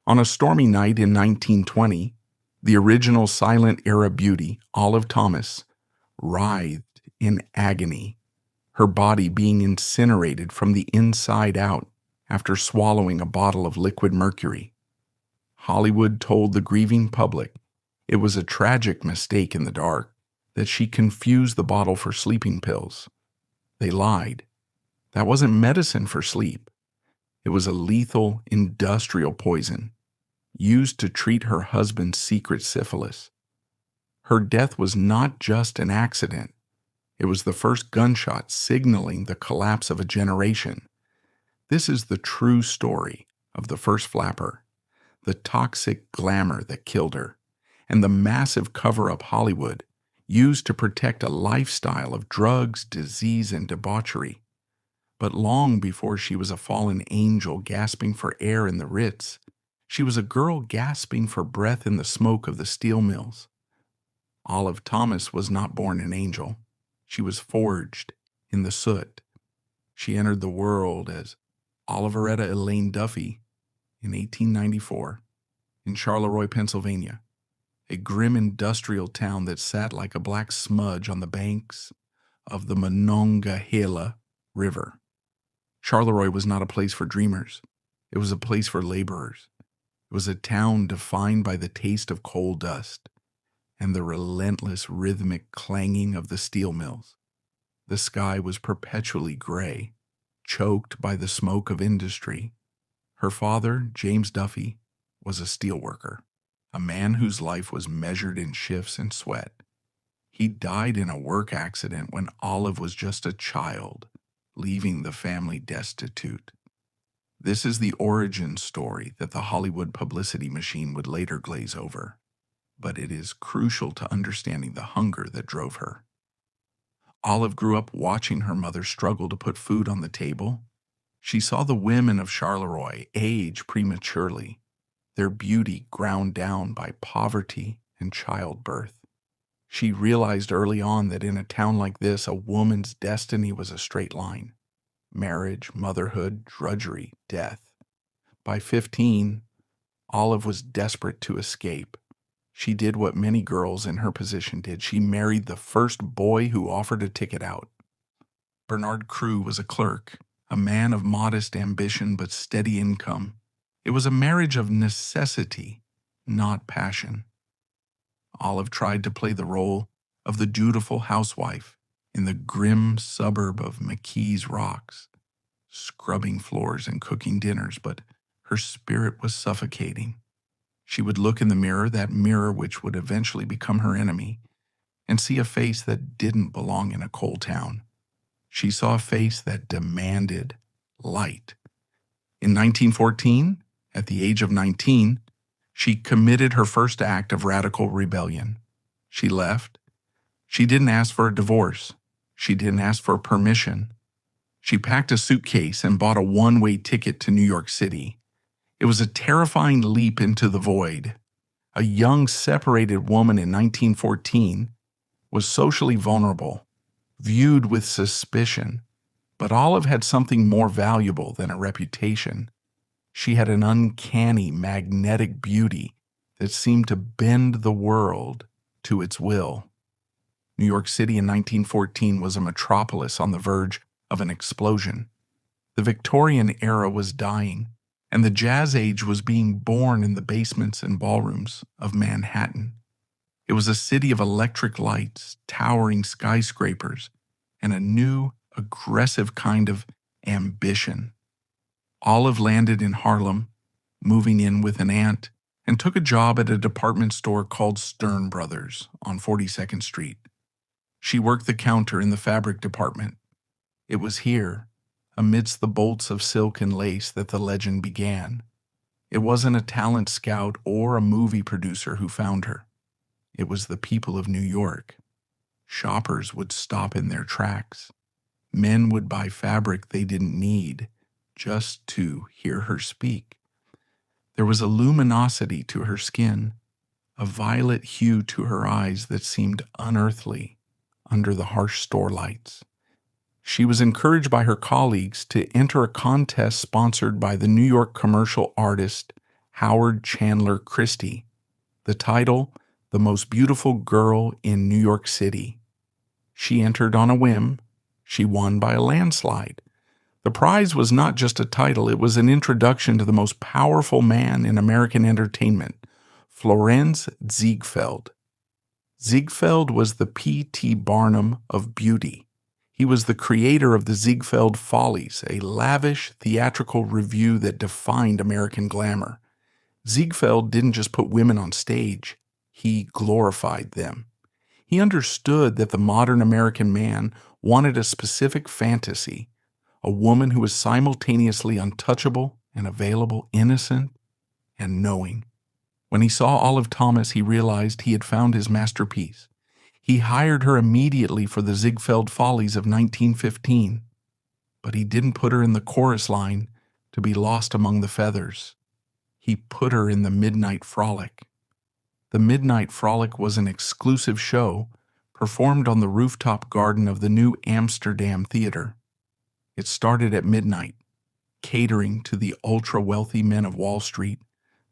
On a stormy night in 1920, the original silent era beauty, Olive Thomas, writhed in agony, her body being incinerated from the inside out after swallowing a bottle of liquid mercury. Hollywood told the grieving public it was a tragic mistake in the dark, that she confused the bottle for sleeping pills. They lied. That wasn't medicine for sleep. It was a lethal industrial poison used to treat her husband's secret syphilis. Her death was not just an accident. It was the first gunshot signaling the collapse of a generation. This is the true story of the first flapper, the toxic glamour that killed her, and the massive cover-up Hollywood used to protect a lifestyle of drugs, disease, and debauchery. But long before she was a fallen angel gasping for air in the Ritz, she was a girl gasping for breath in the smoke of the steel mills. Olive Thomas was not born an angel. She was forged in the soot. She entered the world as Oliveretta Elaine Duffy in 1894 in Charleroi, Pennsylvania, a grim industrial town that sat like a black smudge on the banks of the Monongahela River. Charleroi was not a place for dreamers. It was a place for laborers. It was a town defined by the taste of coal dust and the relentless rhythmic clanging of the steel mills. The sky was perpetually gray, choked by the smoke of industry. Her father, James Duffy, was a steelworker, a man whose life was measured in shifts and sweat. He died in a work accident when Olive was just a child, leaving the family destitute. This is the origin story that the Hollywood publicity machine would later glaze over, but it is crucial to understanding the hunger that drove her. Olive grew up watching her mother struggle to put food on the table. She saw the women of Charleroi age prematurely, their beauty ground down by poverty and childbirth. She realized early on that in a town like this, a woman's destiny was a straight line. Marriage, motherhood, drudgery, death. By 15, Olive was desperate to escape. She did what many girls in her position did. She married the first boy who offered a ticket out. Bernard Crew was a clerk, a man of modest ambition but steady income. It was a marriage of necessity, not passion. Olive tried to play the role of the dutiful housewife in the grim suburb of McKees Rocks, scrubbing floors and cooking dinners, but her spirit was suffocating. She would look in the mirror, that mirror which would eventually become her enemy, and see a face that didn't belong in a coal town. She saw a face that demanded light. In 1914, at the age of 19, she committed her first act of radical rebellion. She left. She didn't ask for a divorce. She didn't ask for permission. She packed a suitcase and bought a one-way ticket to New York City. It was a terrifying leap into the void. A young, separated woman in 1914 was socially vulnerable, viewed with suspicion, but Olive had something more valuable than a reputation. She had an uncanny, magnetic beauty that seemed to bend the world to its will. New York City in 1914 was a metropolis on the verge of an explosion. The Victorian era was dying, and the Jazz Age was being born in the basements and ballrooms of Manhattan. It was a city of electric lights, towering skyscrapers, and a new, aggressive kind of ambition. Olive landed in Harlem, moving in with an aunt, and took a job at a department store called Stern Brothers on 42nd Street. She worked the counter in the fabric department. It was here, amidst the bolts of silk and lace, that the legend began. It wasn't a talent scout or a movie producer who found her. It was the people of New York. Shoppers would stop in their tracks. Men would buy fabric they didn't need just to hear her speak. There was a luminosity to her skin, a violet hue to her eyes that seemed unearthly under the harsh store lights. She was encouraged by her colleagues to enter a contest sponsored by the New York commercial artist Howard Chandler Christie. The title, The Most Beautiful Girl in New York City. She entered on a whim. She won by a landslide. The prize was not just a title, it was an introduction to the most powerful man in American entertainment, Florenz Ziegfeld. Ziegfeld was the P.T. Barnum of beauty. He was the creator of the Ziegfeld Follies, a lavish theatrical revue that defined American glamour. Ziegfeld didn't just put women on stage, he glorified them. He understood that the modern American man wanted a specific fantasy, a woman who was simultaneously untouchable and available, innocent and knowing. When he saw Olive Thomas, he realized he had found his masterpiece. He hired her immediately for the Ziegfeld Follies of 1915, but he didn't put her in the chorus line to be lost among the feathers. He put her in the Midnight Frolic. The Midnight Frolic was an exclusive show performed on the rooftop garden of the New Amsterdam Theater. It started at midnight, catering to the ultra-wealthy men of Wall Street,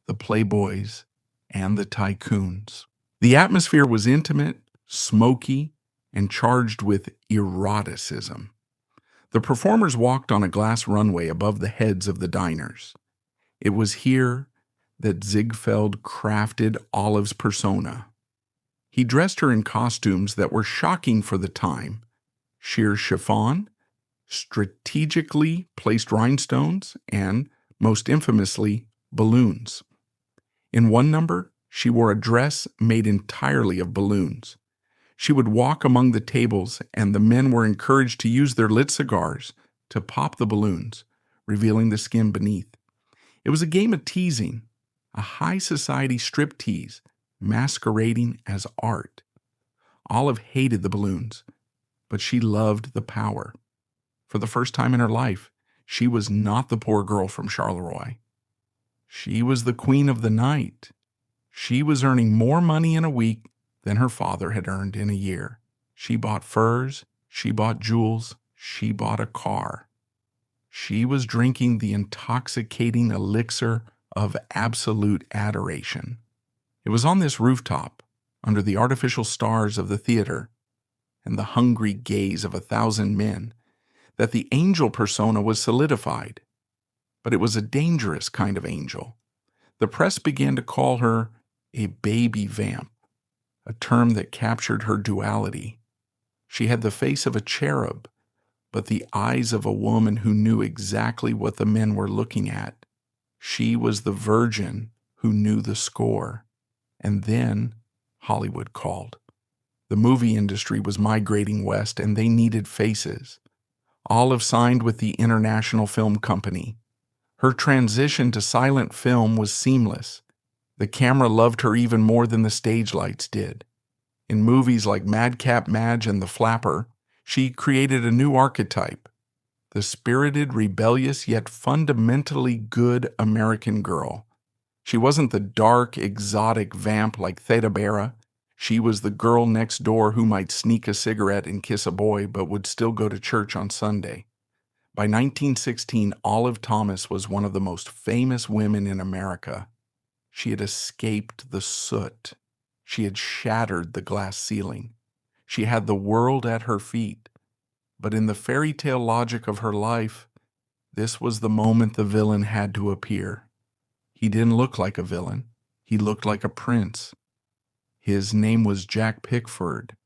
the playboys, and the tycoons. The atmosphere was intimate, smoky, and charged with eroticism. The performers walked on a glass runway above the heads of the diners. It was here that Ziegfeld crafted Olive's persona. He dressed her in costumes that were shocking for the time: sheer chiffon, strategically placed rhinestones, and, most infamously, balloons. In one number, she wore a dress made entirely of balloons. She would walk among the tables, and the men were encouraged to use their lit cigars to pop the balloons, revealing the skin beneath. It was a game of teasing, a high society striptease masquerading as art. Olive hated the balloons, but she loved the power. For the first time in her life, she was not the poor girl from Charleroi. She was the queen of the night. She was earning more money in a week than her father had earned in a year. She bought furs, she bought jewels, she bought a car. She was drinking the intoxicating elixir of absolute adoration. It was on this rooftop, under the artificial stars of the theater and the hungry gaze of 1,000 men, that the angel persona was solidified. But it was a dangerous kind of angel. The press began to call her a baby vamp, a term that captured her duality. She had the face of a cherub, but the eyes of a woman who knew exactly what the men were looking at. She was the virgin who knew the score. And then Hollywood called. The movie industry was migrating west, and they needed faces. Olive signed with the International Film Company. Her transition to silent film was seamless. The camera loved her even more than the stage lights did. In movies like Madcap Madge and The Flapper, she created a new archetype, the spirited, rebellious, yet fundamentally good American girl. She wasn't the dark, exotic vamp like Theda Bara. She was the girl next door who might sneak a cigarette and kiss a boy but would still go to church on Sunday. By 1916, Olive Thomas was one of the most famous women in America. She had escaped the soot. She had shattered the glass ceiling. She had the world at her feet. But in the fairy tale logic of her life, this was the moment the villain had to appear. He didn't look like a villain. He looked like a prince. His name was Jack Pickford.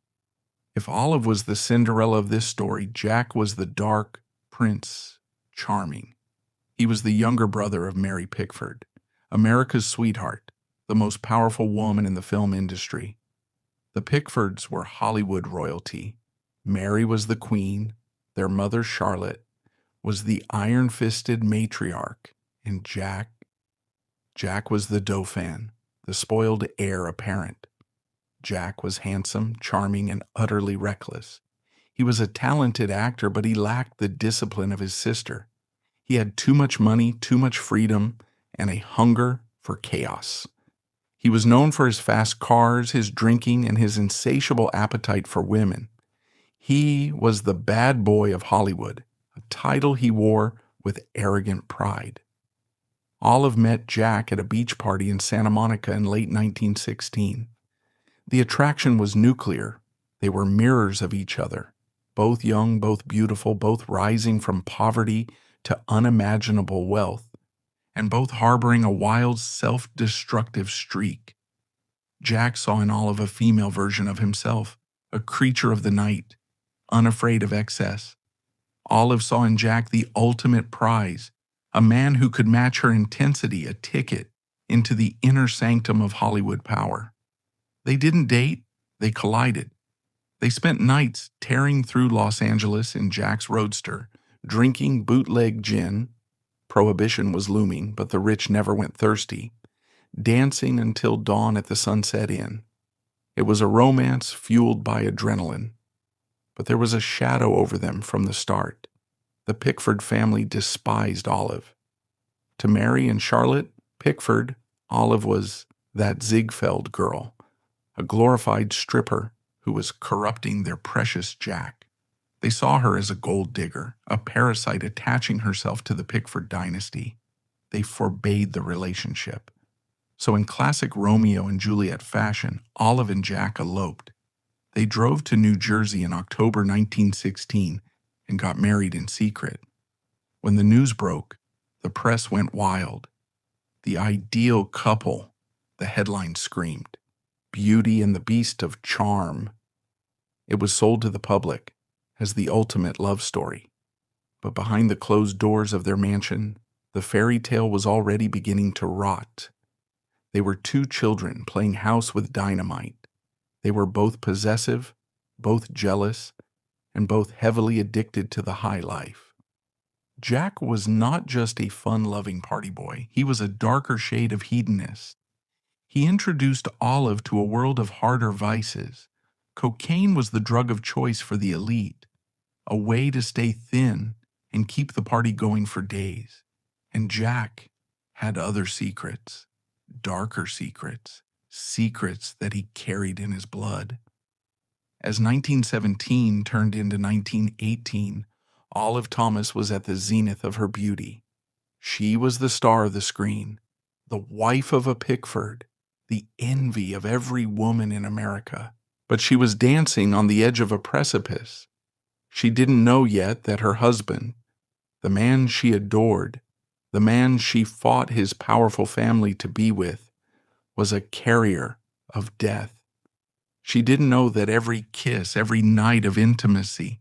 If Olive was the Cinderella of this story, Jack was the dark Prince Charming. He was the younger brother of Mary Pickford, America's sweetheart, the most powerful woman in the film industry. The Pickfords were Hollywood royalty. Mary was the queen. Their mother, Charlotte, was the iron-fisted matriarch. And Jack was the dauphin, the spoiled heir apparent. Jack was handsome, charming, and utterly reckless. He was a talented actor, but he lacked the discipline of his sister. He had too much money, too much freedom, and a hunger for chaos. He was known for his fast cars, his drinking, and his insatiable appetite for women. He was the bad boy of Hollywood, a title he wore with arrogant pride. Olive met Jack at a beach party in Santa Monica in late 1916. The attraction was nuclear. They were mirrors of each other, both young, both beautiful, both rising from poverty to unimaginable wealth, and both harboring a wild, self-destructive streak. Jack saw in Olive a female version of himself, a creature of the night, unafraid of excess. Olive saw in Jack the ultimate prize, a man who could match her intensity, a ticket into the inner sanctum of Hollywood power. They didn't date, they collided. They spent nights tearing through Los Angeles in Jack's roadster, drinking bootleg gin. Prohibition was looming, but the rich never went thirsty. Dancing until dawn at the Sunset Inn. It was a romance fueled by adrenaline. But there was a shadow over them from the start. The Pickford family despised Olive. To Mary and Charlotte Pickford, Olive was that Ziegfeld girl, a glorified stripper who was corrupting their precious Jack. They saw her as a gold digger, a parasite attaching herself to the Pickford dynasty. They forbade the relationship. So in classic Romeo and Juliet fashion, Olive and Jack eloped. They drove to New Jersey in October 1916 and got married in secret. When the news broke, the press went wild. The ideal couple, the headline screamed. Beauty and the Beast of Charm. It was sold to the public as the ultimate love story. But behind the closed doors of their mansion, the fairy tale was already beginning to rot. They were two children playing house with dynamite. They were both possessive, both jealous, and both heavily addicted to the high life. Jack was not just a fun-loving party boy. He was a darker shade of hedonist. He introduced Olive to a world of harder vices. Cocaine was the drug of choice for the elite, a way to stay thin and keep the party going for days. And Jack had other secrets, darker secrets, secrets that he carried in his blood. As 1917 turned into 1918, Olive Thomas was at the zenith of her beauty. She was the star of the screen, the wife of a Pickford, the envy of every woman in America. But she was dancing on the edge of a precipice. She didn't know yet that her husband, the man she adored, the man she fought his powerful family to be with, was a carrier of death. She didn't know that every kiss, every night of intimacy,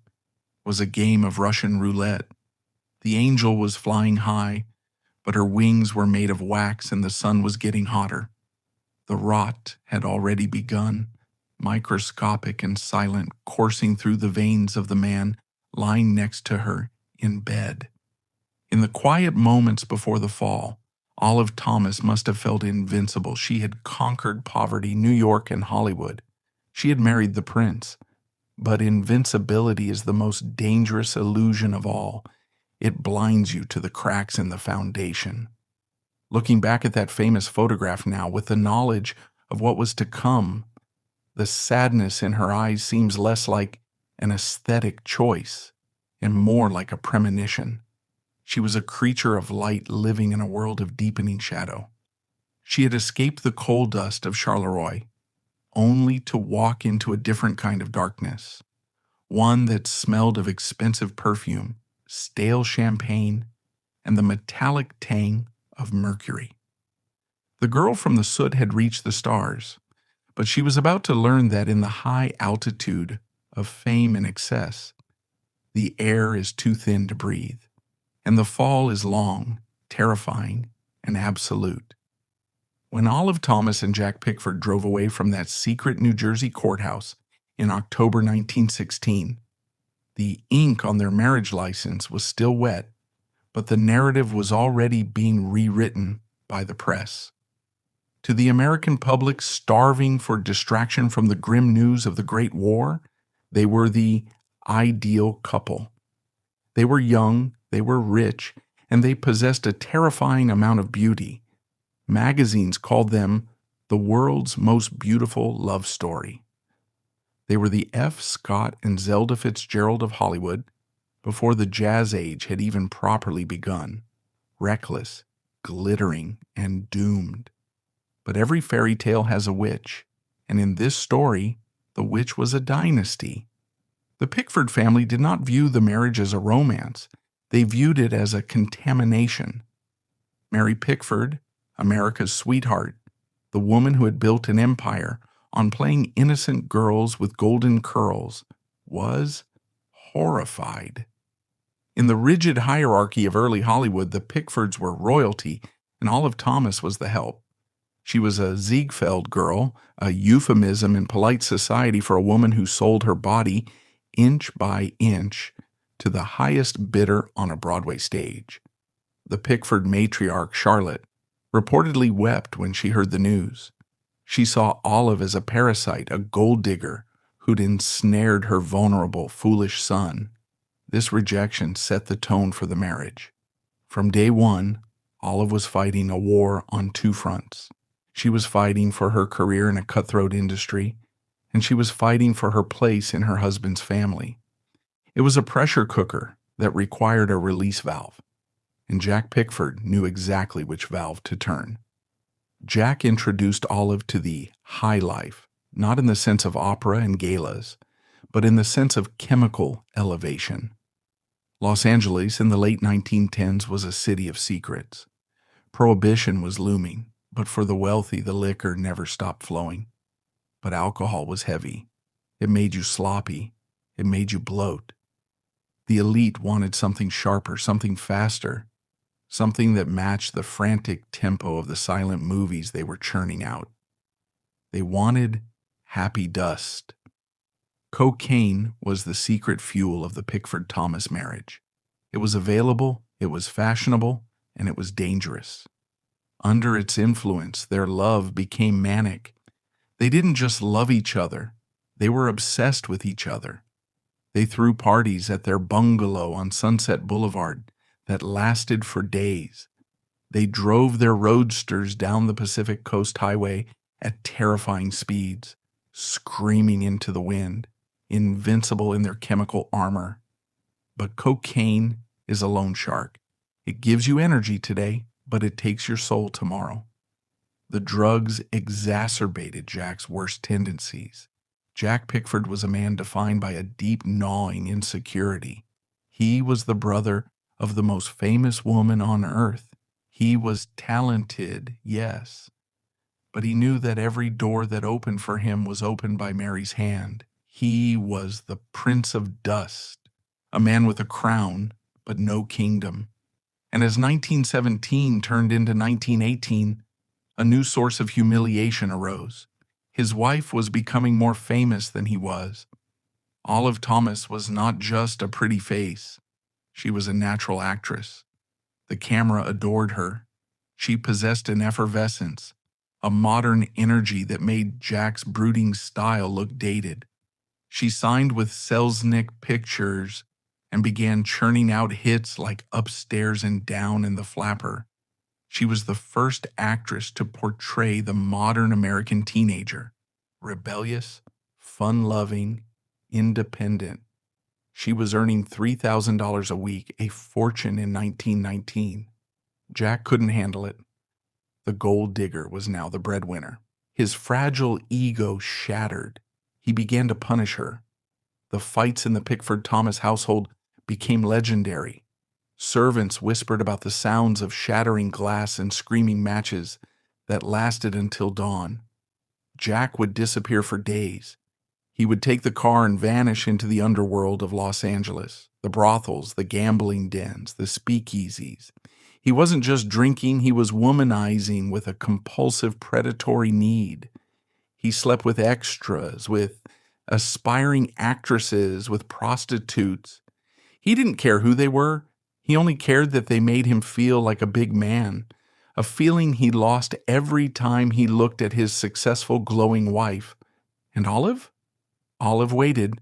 was a game of Russian roulette. The angel was flying high, but her wings were made of wax and the sun was getting hotter. The rot had already begun, microscopic and silent, coursing through the veins of the man lying next to her in bed. In the quiet moments before the fall, Olive Thomas must have felt invincible. She had conquered poverty, New York, and Hollywood. She had married the prince. But invincibility is the most dangerous illusion of all. It blinds you to the cracks in the foundation. Looking back at that famous photograph now, with the knowledge of what was to come, the sadness in her eyes seems less like an aesthetic choice and more like a premonition. She was a creature of light living in a world of deepening shadow. She had escaped the coal dust of Charleroi, only to walk into a different kind of darkness, one that smelled of expensive perfume, stale champagne, and the metallic tang of mercury. The girl from the soot had reached the stars, but she was about to learn that in the high altitude of fame and excess, the air is too thin to breathe, and the fall is long, terrifying, and absolute. When Olive Thomas and Jack Pickford drove away from that secret New Jersey courthouse in October 1916, the ink on their marriage license was still wet, but the narrative was already being rewritten by the press. To the American public starving for distraction from the grim news of the Great War, they were the ideal couple. They were young, they were rich, and they possessed a terrifying amount of beauty. Magazines called them the world's most beautiful love story. They were the F. Scott and Zelda Fitzgerald of Hollywood before the jazz age had even properly begun. Reckless, glittering, and doomed. But every fairy tale has a witch, and in this story, the witch was a dynasty. The Pickford family did not view the marriage as a romance. They viewed it as a contamination. Mary Pickford, America's sweetheart, the woman who had built an empire on playing innocent girls with golden curls, was horrified. In the rigid hierarchy of early Hollywood, the Pickfords were royalty, and Olive Thomas was the help. She was a Ziegfeld girl, a euphemism in polite society for a woman who sold her body inch by inch to the highest bidder on a Broadway stage. The Pickford matriarch, Charlotte, reportedly wept when she heard the news. She saw Olive as a parasite, a gold digger who'd ensnared her vulnerable, foolish son. This rejection set the tone for the marriage. From day one, Olive was fighting a war on two fronts. She was fighting for her career in a cutthroat industry, and she was fighting for her place in her husband's family. It was a pressure cooker that required a release valve, and Jack Pickford knew exactly which valve to turn. Jack introduced Olive to the high life, not in the sense of opera and galas, but in the sense of chemical elevation. Los Angeles in the late 1910s was a city of secrets. Prohibition was looming, but for the wealthy, the liquor never stopped flowing. But alcohol was heavy. It made you sloppy. It made you bloat. The elite wanted something sharper, something faster, something that matched the frantic tempo of the silent movies they were churning out. They wanted happy dust. Cocaine was the secret fuel of the Pickford-Thomas marriage. It was available, it was fashionable, and it was dangerous. Under its influence, their love became manic. They didn't just love each other, they were obsessed with each other. They threw parties at their bungalow on Sunset Boulevard that lasted for days. They drove their roadsters down the Pacific Coast Highway at terrifying speeds, screaming into the wind, invincible in their chemical armor. But cocaine is a loan shark. It gives you energy today, but it takes your soul tomorrow. The drugs exacerbated Jack's worst tendencies. Jack Pickford was a man defined by a deep gnawing insecurity. He was the brother of the most famous woman on earth. He was talented, yes, but he knew that every door that opened for him was opened by Mary's hand. He was the Prince of Dust, a man with a crown, but no kingdom. And as 1917 turned into 1918, a new source of humiliation arose. His wife was becoming more famous than he was. Olive Thomas was not just a pretty face. She was a natural actress. The camera adored her. She possessed an effervescence, a modern energy that made Jack's brooding style look dated. She signed with Selznick Pictures and began churning out hits like Upstairs and Down and The Flapper. She was the first actress to portray the modern American teenager, rebellious, fun-loving, independent. She was earning $3,000 a week, a fortune in 1919. Jack couldn't handle it. The gold digger was now the breadwinner. His fragile ego shattered. He began to punish her. The fights in the Pickford-Thomas household became legendary. Servants whispered about the sounds of shattering glass and screaming matches that lasted until dawn. Jack would disappear for days. He would take the car and vanish into the underworld of Los Angeles, the brothels, the gambling dens, the speakeasies. He wasn't just drinking, he was womanizing with a compulsive predatory need. He slept with extras, with aspiring actresses, with prostitutes. He didn't care who they were. He only cared that they made him feel like a big man, a feeling he lost every time he looked at his successful, glowing wife. And Olive? Olive waited.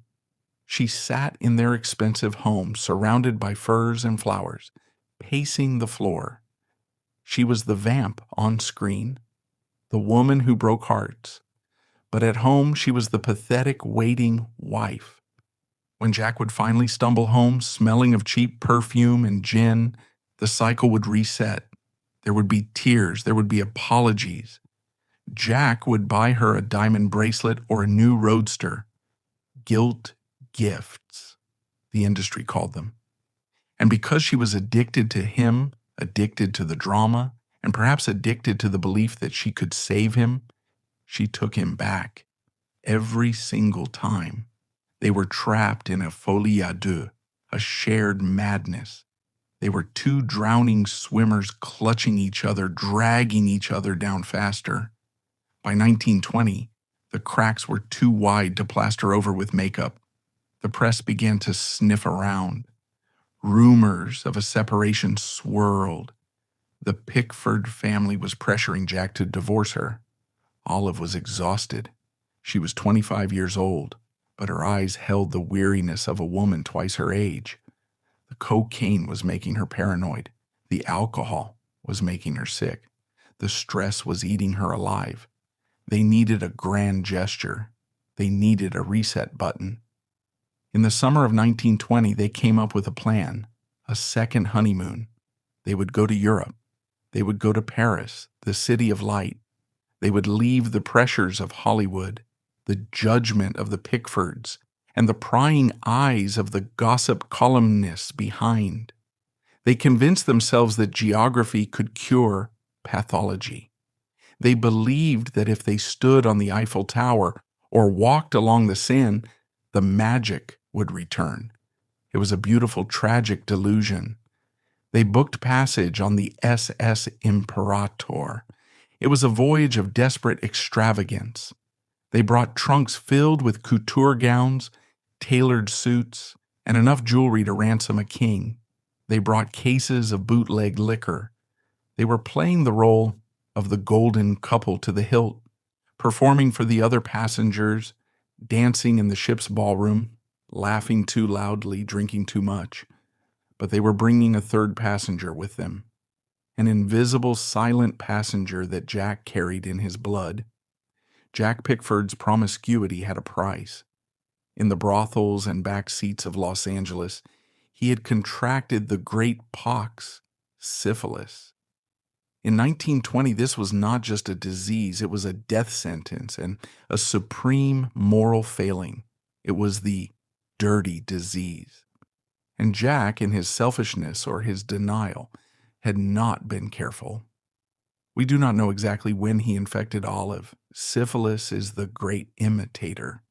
She sat in their expensive home, surrounded by furs and flowers, pacing the floor. She was the vamp on screen, the woman who broke hearts. But at home, she was the pathetic, waiting wife. When Jack would finally stumble home, smelling of cheap perfume and gin, the cycle would reset. There would be tears. There would be apologies. Jack would buy her a diamond bracelet or a new roadster. Guilt gifts, the industry called them. And because she was addicted to him, addicted to the drama, and perhaps addicted to the belief that she could save him, she took him back. Every single time. They were trapped in a folie à deux, a shared madness. They were two drowning swimmers clutching each other, dragging each other down faster. By 1920, the cracks were too wide to plaster over with makeup. The press began to sniff around. Rumors of a separation swirled. The Pickford family was pressuring Jack to divorce her. Olive was exhausted. She was 25 years old, but her eyes held the weariness of a woman twice her age. The cocaine was making her paranoid. The alcohol was making her sick. The stress was eating her alive. They needed a grand gesture. They needed a reset button. In the summer of 1920, they came up with a plan, a second honeymoon. They would go to Europe. They would go to Paris, the city of light. They would leave the pressures of Hollywood, the judgment of the Pickfords, and the prying eyes of the gossip columnists behind. They convinced themselves that geography could cure pathology. They believed that if they stood on the Eiffel Tower or walked along the Seine, the magic would return. It was a beautiful, tragic delusion. They booked passage on the SS Imperator. It was a voyage of desperate extravagance. They brought trunks filled with couture gowns, tailored suits, and enough jewelry to ransom a king. They brought cases of bootleg liquor. They were playing the role of the golden couple to the hilt, performing for the other passengers, dancing in the ship's ballroom, laughing too loudly, drinking too much. But they were bringing a third passenger with them, an invisible, silent passenger that Jack carried in his blood. Jack Pickford's promiscuity had a price. In the brothels and back seats of Los Angeles, he had contracted the great pox, syphilis. In 1920, this was not just a disease, it was a death sentence and a supreme moral failing. It was the dirty disease. And Jack, in his selfishness or his denial, had not been careful. We do not know exactly when he infected Olive. Syphilis is the great imitator.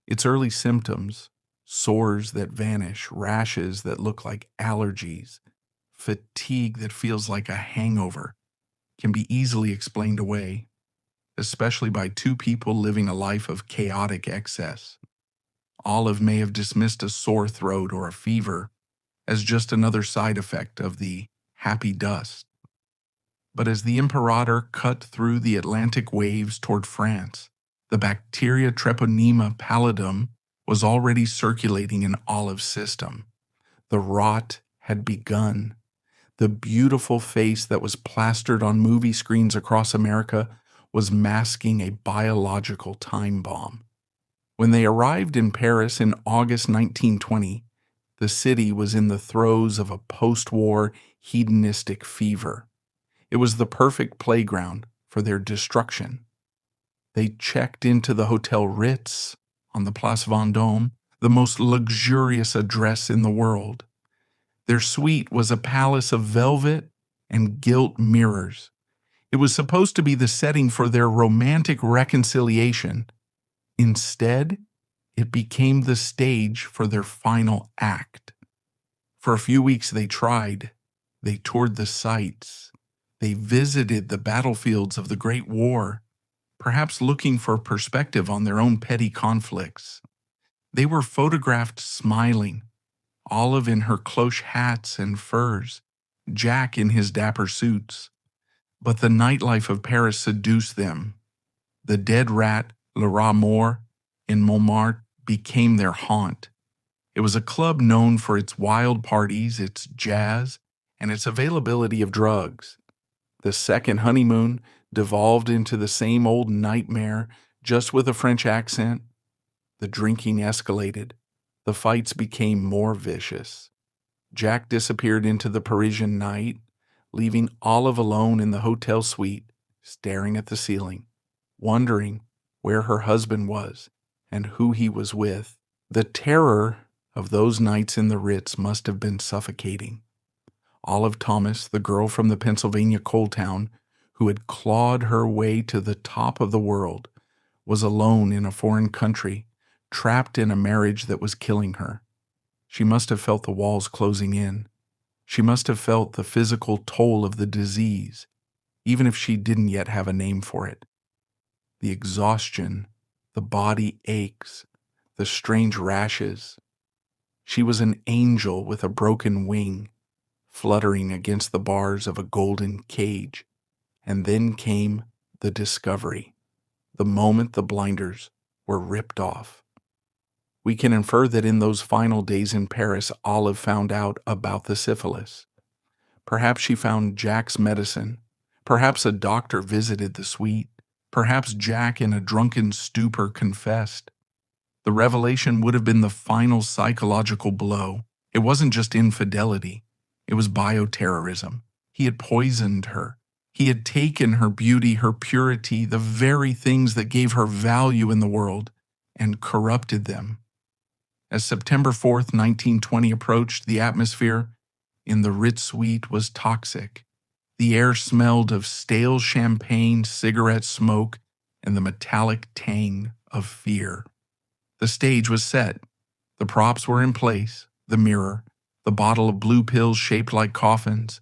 Its early symptoms, sores that vanish, rashes that look like allergies, fatigue that feels like a hangover, can be easily explained away, especially by two people living a life of chaotic excess. Olive may have dismissed a sore throat or a fever as just another side effect of the happy dust. But as the Imperator cut through the Atlantic waves toward France, the bacteria Treponema pallidum was already circulating in Olive's system. The rot had begun. The beautiful face that was plastered on movie screens across America was masking a biological time bomb. When they arrived in Paris in August 1920, the city was in the throes of a post-war hedonistic fever. It was the perfect playground for their destruction. They checked into the Hotel Ritz on the Place Vendôme, the most luxurious address in the world. Their suite was a palace of velvet and gilt mirrors. It was supposed to be the setting for their romantic reconciliation. Instead, it became the stage for their final act. For a few weeks they tried. They toured the sites. They visited the battlefields of the Great War, perhaps looking for perspective on their own petty conflicts. They were photographed smiling, Olive in her cloche hats and furs, Jack in his dapper suits. But the nightlife of Paris seduced them. The Dead Rat, Le Rat Mort, in Montmartre became their haunt. It was a club known for its wild parties, its jazz, and its availability of drugs. The second honeymoon devolved into the same old nightmare, just with a French accent. The drinking escalated. The fights became more vicious. Jack disappeared into the Parisian night, leaving Olive alone in the hotel suite, staring at the ceiling, wondering where her husband was and who he was with. The terror of those nights in the Ritz must have been suffocating. Olive Thomas, the girl from the Pennsylvania coal town who had clawed her way to the top of the world, was alone in a foreign country, trapped in a marriage that was killing her. She must have felt the walls closing in. She must have felt the physical toll of the disease, even if she didn't yet have a name for it. The exhaustion, the body aches, the strange rashes. She was an angel with a broken wing, fluttering against the bars of a golden cage. And then came the discovery, the moment the blinders were ripped off. We can infer that in those final days in Paris, Olive found out about the syphilis. Perhaps she found Jack's medicine. Perhaps a doctor visited the suite. Perhaps Jack, in a drunken stupor, confessed. The revelation would have been the final psychological blow. It wasn't just infidelity. It was bioterrorism. He had poisoned her. He had taken her beauty, her purity, the very things that gave her value in the world, and corrupted them. As September 4th, 1920 approached, the atmosphere in the Ritz suite was toxic. The air smelled of stale champagne, cigarette smoke, and the metallic tang of fear. The stage was set. The props were in place, the mirror, the bottle of blue pills shaped like coffins,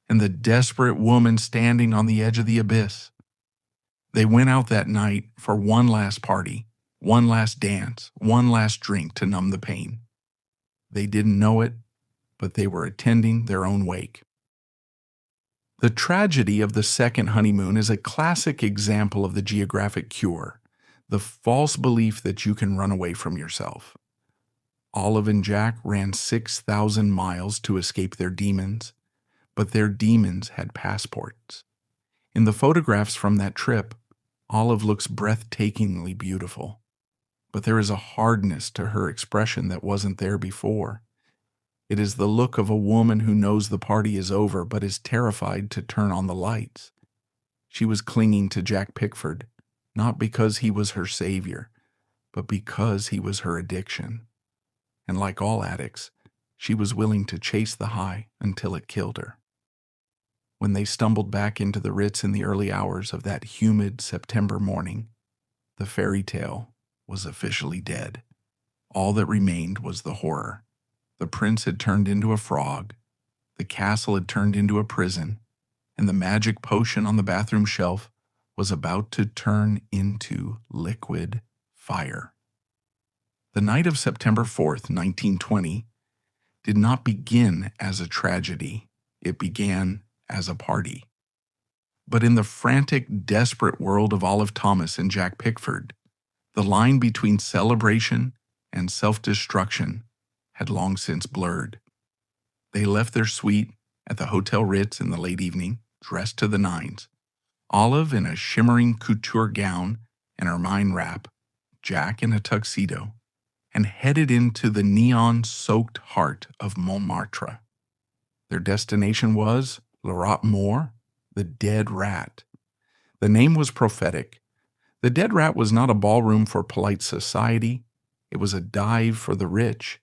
and the desperate woman standing on the edge of the abyss. They went out that night for one last party, one last dance, one last drink to numb the pain. They didn't know it, but they were attending their own wake. The tragedy of the second honeymoon is a classic example of the geographic cure, the false belief that you can run away from yourself. Olive and Jack ran 6,000 miles to escape their demons, but their demons had passports. In the photographs from that trip, Olive looks breathtakingly beautiful, but there is a hardness to her expression that wasn't there before. It is the look of a woman who knows the party is over but is terrified to turn on the lights. She was clinging to Jack Pickford, not because he was her savior, but because he was her addiction. And like all addicts, she was willing to chase the high until it killed her. When they stumbled back into the Ritz in the early hours of that humid September morning, the fairy tale was officially dead. All that remained was the horror. The prince had turned into a frog, the castle had turned into a prison, and the magic potion on the bathroom shelf was about to turn into liquid fire. The night of September 4th, 1920, did not begin as a tragedy. It began as a party. But in the frantic, desperate world of Olive Thomas and Jack Pickford, the line between celebration and self-destruction had long since blurred. They left their suite at the Hotel Ritz in the late evening, dressed to the nines. Olive in a shimmering couture gown and ermine wrap, Jack in a tuxedo, and headed into the neon-soaked heart of Montmartre. Their destination was Le Rat Mort, the Dead Rat. The name was prophetic. The Dead Rat was not a ballroom for polite society. It was a dive for the rich,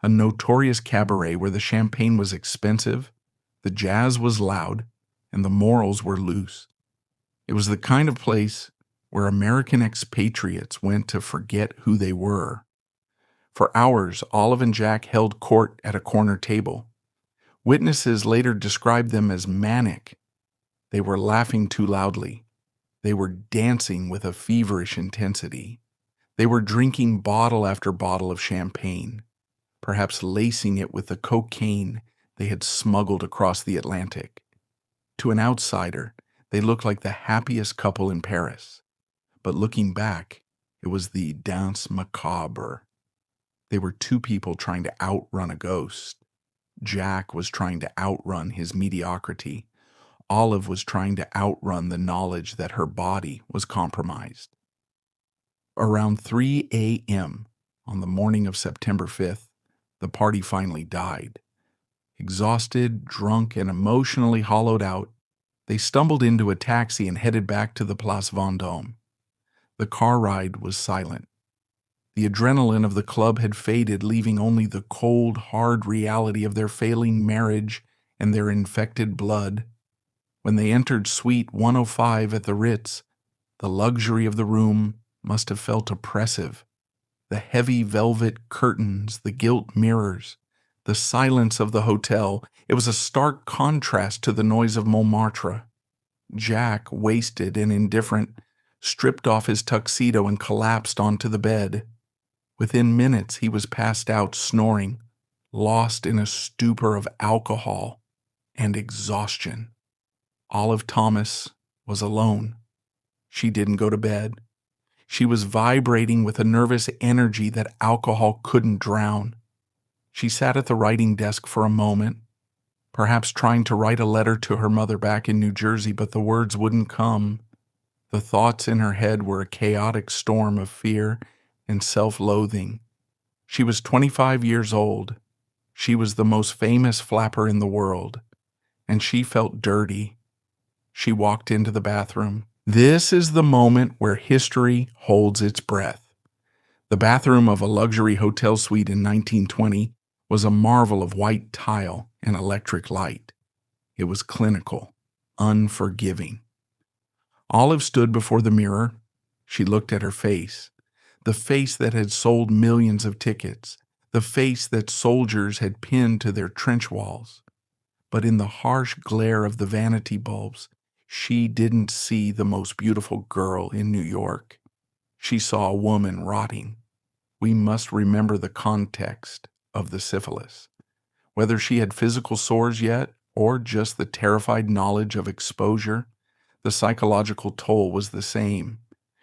a notorious cabaret where the champagne was expensive, the jazz was loud, and the morals were loose. It was the kind of place where American expatriates went to forget who they were. For hours, Olive and Jack held court at a corner table. Witnesses later described them as manic. They were laughing too loudly. They were dancing with a feverish intensity. They were drinking bottle after bottle of champagne, perhaps lacing it with the cocaine they had smuggled across the Atlantic. To an outsider, they looked like the happiest couple in Paris. But looking back, it was the danse macabre. They were two people trying to outrun a ghost. Jack was trying to outrun his mediocrity. Olive was trying to outrun the knowledge that her body was compromised. Around 3 a.m. on the morning of September 5th, the party finally died. Exhausted, drunk, and emotionally hollowed out, they stumbled into a taxi and headed back to the Place Vendôme. The car ride was silent. The adrenaline of the club had faded, leaving only the cold, hard reality of their failing marriage and their infected blood. When they entered Suite 105 at the Ritz, the luxury of the room must have felt oppressive. The heavy velvet curtains, the gilt mirrors, the silence of the hotel, it was a stark contrast to the noise of Montmartre. Jack, wasted and indifferent, stripped off his tuxedo and collapsed onto the bed. Within minutes, he was passed out, snoring, lost in a stupor of alcohol and exhaustion. Olive Thomas was alone. She didn't go to bed. She was vibrating with a nervous energy that alcohol couldn't drown. She sat at the writing desk for a moment, perhaps trying to write a letter to her mother back in New Jersey, but the words wouldn't come. The thoughts in her head were a chaotic storm of fear and self-loathing. She was 25 years old. She was the most famous flapper in the world, and she felt dirty. She walked into the bathroom. This is the moment where history holds its breath. The bathroom of a luxury hotel suite in 1920 was a marvel of white tile and electric light. It was clinical, unforgiving. Olive stood before the mirror. She looked at her face, the face that had sold millions of tickets, the face that soldiers had pinned to their trench walls. But in the harsh glare of the vanity bulbs, she didn't see the most beautiful girl in New York. She saw a woman rotting. We must remember the context of the syphilis. Whether she had physical sores yet, or just the terrified knowledge of exposure, the psychological toll was the same.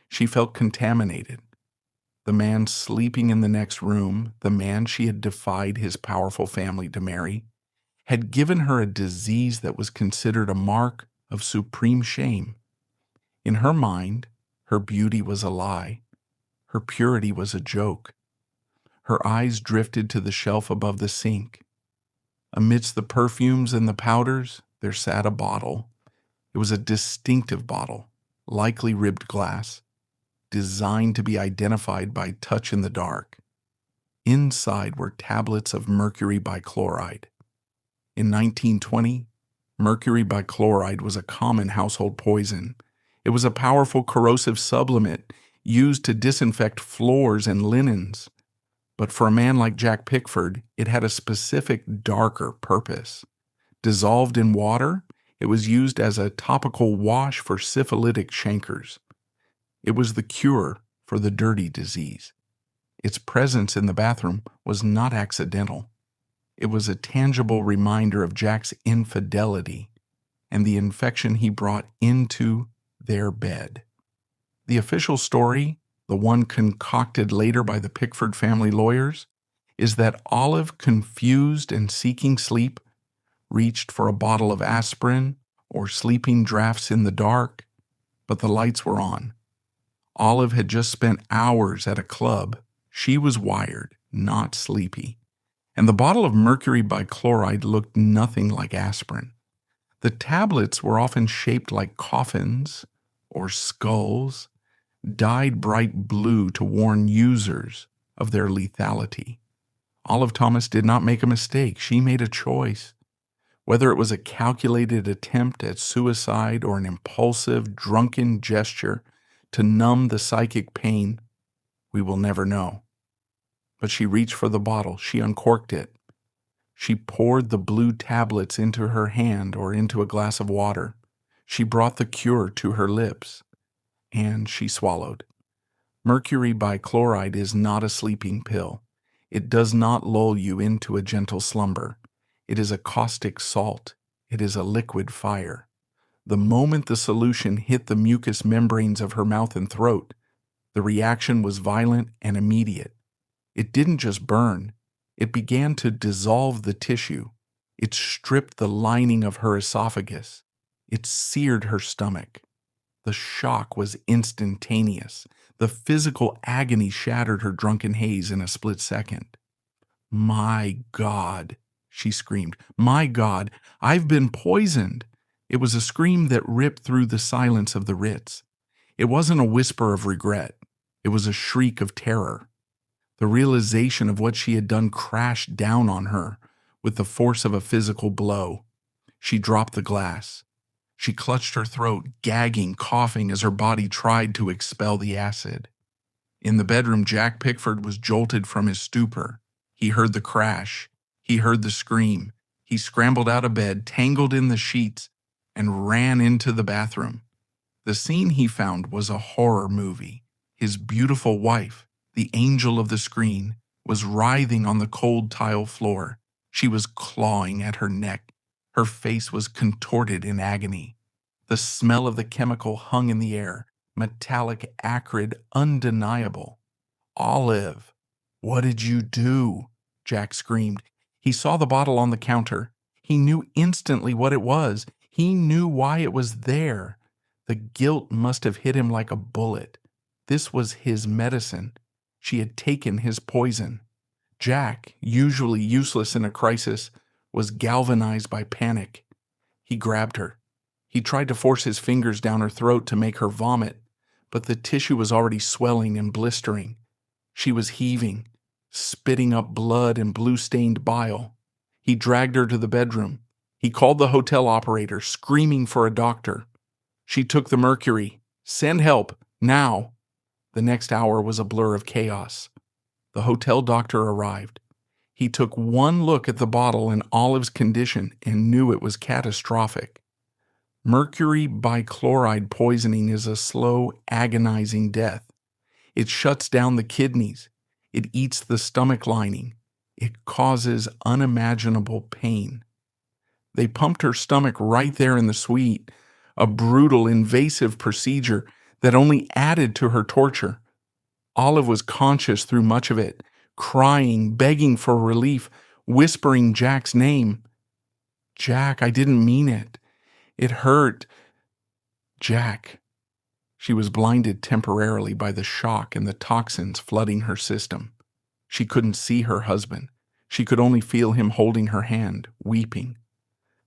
She felt contaminated. The man sleeping in the next room, the man she had defied his powerful family to marry, had given her a disease that was considered a mark of supreme shame. In her mind, her beauty was a lie. Her purity was a joke. Her eyes drifted to the shelf above the sink. Amidst the perfumes and the powders, there sat a bottle. It was a distinctive bottle, likely ribbed glass, designed to be identified by touch in the dark. Inside were tablets of mercury bichloride. In 1920, mercury bichloride was a common household poison. It was a powerful corrosive sublimate used to disinfect floors and linens. But for a man like Jack Pickford, it had a specific, darker purpose. Dissolved in water, it was used as a topical wash for syphilitic chancres. It was the cure for the dirty disease. Its presence in the bathroom was not accidental. It was a tangible reminder of Jack's infidelity and the infection he brought into their bed. The official story, the one concocted later by the Pickford family lawyers, is that Olive, confused and seeking sleep, reached for a bottle of aspirin or sleeping draughts in the dark, but the lights were on. Olive had just spent hours at a club. She was wired, not sleepy. And the bottle of mercury bichloride looked nothing like aspirin. The tablets were often shaped like coffins or skulls, dyed bright blue to warn users of their lethality. Olive Thomas did not make a mistake. She made a choice. Whether it was a calculated attempt at suicide or an impulsive, drunken gesture to numb the psychic pain, we will never know. But she reached for the bottle. She uncorked it. She poured the blue tablets into her hand or into a glass of water. She brought the cure to her lips, and she swallowed. Mercury bichloride is not a sleeping pill. It does not lull you into a gentle slumber. It is a caustic salt. It is a liquid fire. The moment the solution hit the mucous membranes of her mouth and throat, the reaction was violent and immediate. It didn't just burn. It began to dissolve the tissue. It stripped the lining of her esophagus. It seared her stomach. The shock was instantaneous. The physical agony shattered her drunken haze in a split second. My God, she screamed. "My God, I've been poisoned!" It was a scream that ripped through the silence of the Ritz. It wasn't a whisper of regret. It was a shriek of terror. The realization of what she had done crashed down on her with the force of a physical blow. She dropped the glass. She clutched her throat, gagging, coughing as her body tried to expel the acid. In the bedroom, Jack Pickford was jolted from his stupor. He heard the crash. He heard the scream. He scrambled out of bed, tangled in the sheets, and ran into the bathroom. The scene he found was a horror movie. His beautiful wife, the angel of the screen, was writhing on the cold tile floor. She was clawing at her neck. Her face was contorted in agony. The smell of the chemical hung in the air, metallic, acrid, undeniable. "Olive, what did you do?" Jack screamed. He saw the bottle on the counter. He knew instantly what it was. He knew why it was there. The guilt must have hit him like a bullet. This was his medicine. She had taken his poison. Jack, usually useless in a crisis, was galvanized by panic. He grabbed her. He tried to force his fingers down her throat to make her vomit, but the tissue was already swelling and blistering. She was heaving, spitting up blood and blue-stained bile. He dragged her to the bedroom. He called the hotel operator, screaming for a doctor. She took the mercury. "Send help, now." The next hour was a blur of chaos. The hotel doctor arrived. He took one look at the bottle and Olive's condition and knew it was catastrophic. Mercury bichloride poisoning is a slow, agonizing death. It shuts down the kidneys. It eats the stomach lining. It causes unimaginable pain. They pumped her stomach right there in the suite, a brutal, invasive procedure that only added to her torture. Olive was conscious through much of it, crying, begging for relief, whispering Jack's name. "Jack, I didn't mean it. It hurt. Jack." She was blinded temporarily by the shock and the toxins flooding her system. She couldn't see her husband. She could only feel him holding her hand, weeping.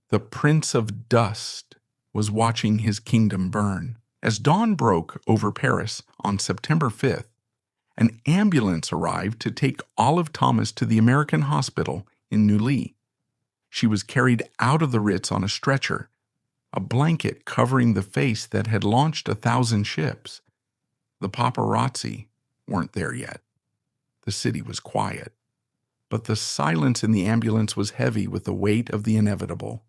The Prince of Dust was watching his kingdom burn. As dawn broke over Paris on September 5th, an ambulance arrived to take Olive Thomas to the American hospital in Neuilly. She was carried out of the Ritz on a stretcher, a blanket covering the face that had launched 1,000 ships. The paparazzi weren't there yet. The city was quiet, but the silence in the ambulance was heavy with the weight of the inevitable.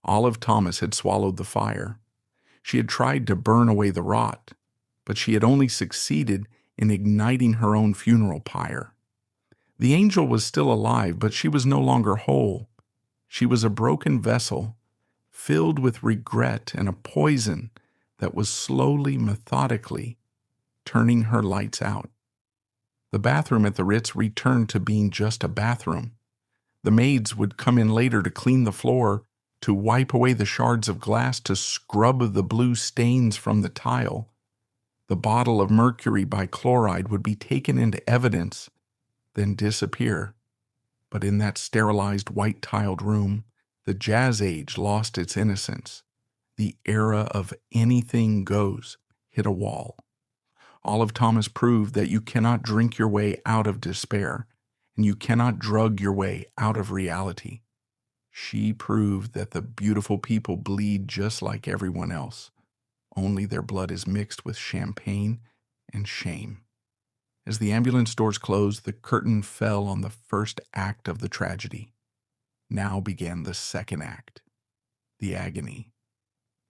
Olive Thomas had swallowed the fire. She had tried to burn away the rot, but she had only succeeded in igniting her own funeral pyre. The angel was still alive, but she was no longer whole. She was a broken vessel, filled with regret and a poison that was slowly, methodically turning her lights out. The bathroom at the Ritz returned to being just a bathroom. The maids would come in later to clean the floor, to wipe away the shards of glass, to scrub the blue stains from the tile. The bottle of mercury bichloride would be taken into evidence, then disappear. But in that sterilized, white-tiled room, the Jazz Age lost its innocence. The era of anything goes hit a wall. Olive Thomas proved that you cannot drink your way out of despair, and you cannot drug your way out of reality. She proved that the beautiful people bleed just like everyone else, only their blood is mixed with champagne and shame. As the ambulance doors closed, the curtain fell on the first act of the tragedy. Now began the second act, the agony,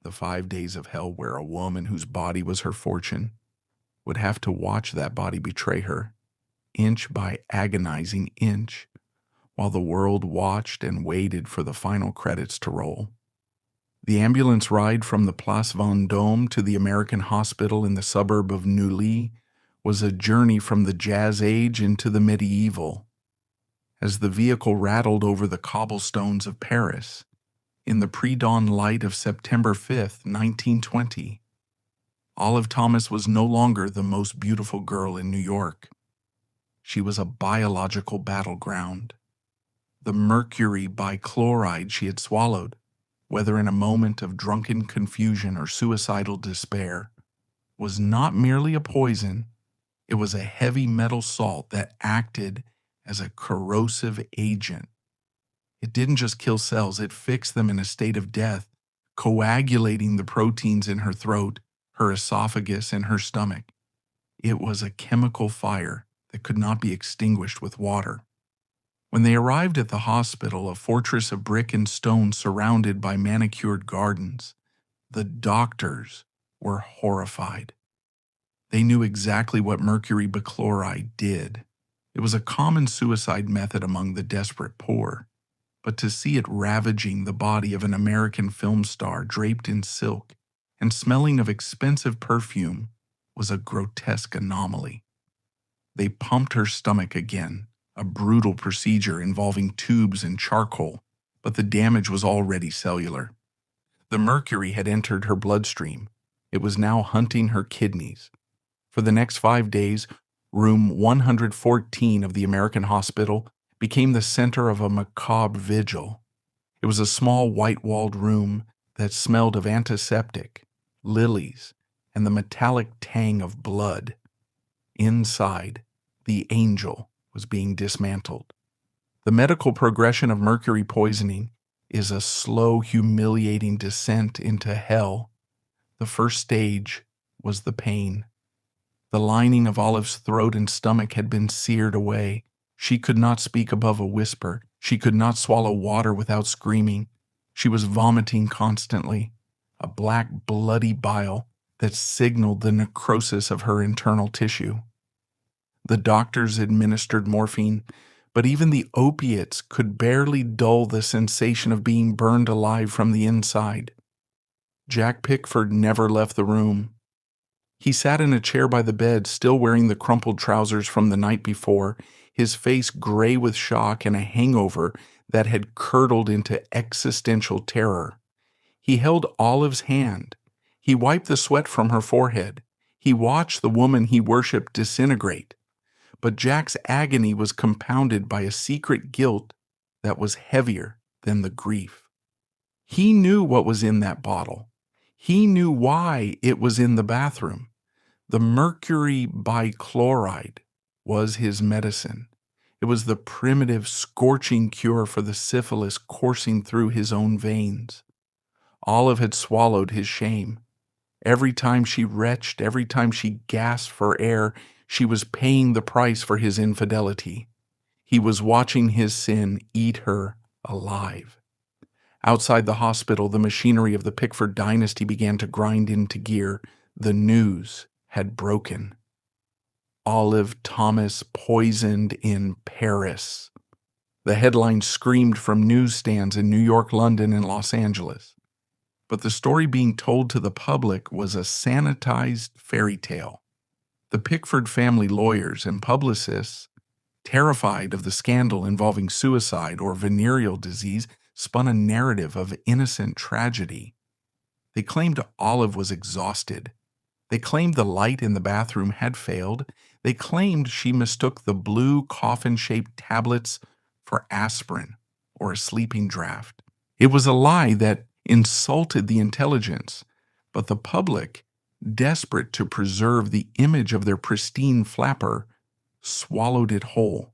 the 5 days of hell where a woman whose body was her fortune would have to watch that body betray her, inch by agonizing inch, while the world watched and waited for the final credits to roll. The ambulance ride from the Place Vendôme to the American hospital in the suburb of Neuilly was a journey from the Jazz Age into the medieval. As the vehicle rattled over the cobblestones of Paris, in the pre-dawn light of September 5th, 1920, Olive Thomas was no longer the most beautiful girl in New York. She was a biological battleground. The mercury bichloride she had swallowed, whether in a moment of drunken confusion or suicidal despair, was not merely a poison, it was a heavy metal salt that acted as a corrosive agent. It didn't just kill cells, it fixed them in a state of death, coagulating the proteins in her throat, her esophagus, and her stomach. It was a chemical fire that could not be extinguished with water. When they arrived at the hospital, a fortress of brick and stone surrounded by manicured gardens, the doctors were horrified. They knew exactly what mercury bichloride did. It was a common suicide method among the desperate poor, but to see it ravaging the body of an American film star draped in silk and smelling of expensive perfume was a grotesque anomaly. They pumped her stomach again, a brutal procedure involving tubes and charcoal, but the damage was already cellular. The mercury had entered her bloodstream. It was now hunting her kidneys. For the next 5 days, room 114 of the American hospital became the center of a macabre vigil. It was a small white-walled room that smelled of antiseptic, lilies, and the metallic tang of blood. Inside, the angel was being dismantled. The medical progression of mercury poisoning is a slow, humiliating descent into hell. The first stage was the pain. The lining of Olive's throat and stomach had been seared away. She could not speak above a whisper. She could not swallow water without screaming. She was vomiting constantly, a black, bloody bile that signaled the necrosis of her internal tissue. The doctors administered morphine, but even the opiates could barely dull the sensation of being burned alive from the inside. Jack Pickford never left the room. He sat in a chair by the bed, still wearing the crumpled trousers from the night before, his face gray with shock and a hangover that had curdled into existential terror. He held Olive's hand. He wiped the sweat from her forehead. He watched the woman he worshipped disintegrate. But Jack's agony was compounded by a secret guilt that was heavier than the grief. He knew what was in that bottle. He knew why it was in the bathroom. The mercury bichloride was his medicine. It was the primitive, scorching cure for the syphilis coursing through his own veins. Olive had swallowed his shame. Every time she retched, every time she gasped for air, she was paying the price for his infidelity. He was watching his sin eat her alive. Outside the hospital, the machinery of the Pickford dynasty began to grind into gear. The news had broken. Olive Thomas poisoned in Paris. The headlines screamed from newsstands in New York, London, and Los Angeles. But the story being told to the public was a sanitized fairy tale. The Pickford family lawyers and publicists, terrified of the scandal involving suicide or venereal disease, spun a narrative of innocent tragedy. They claimed Olive was exhausted. They claimed the light in the bathroom had failed. They claimed she mistook the blue coffin-shaped tablets for aspirin or a sleeping draught. It was a lie that insulted the intelligence, but the public, desperate to preserve the image of their pristine flapper, swallowed it whole.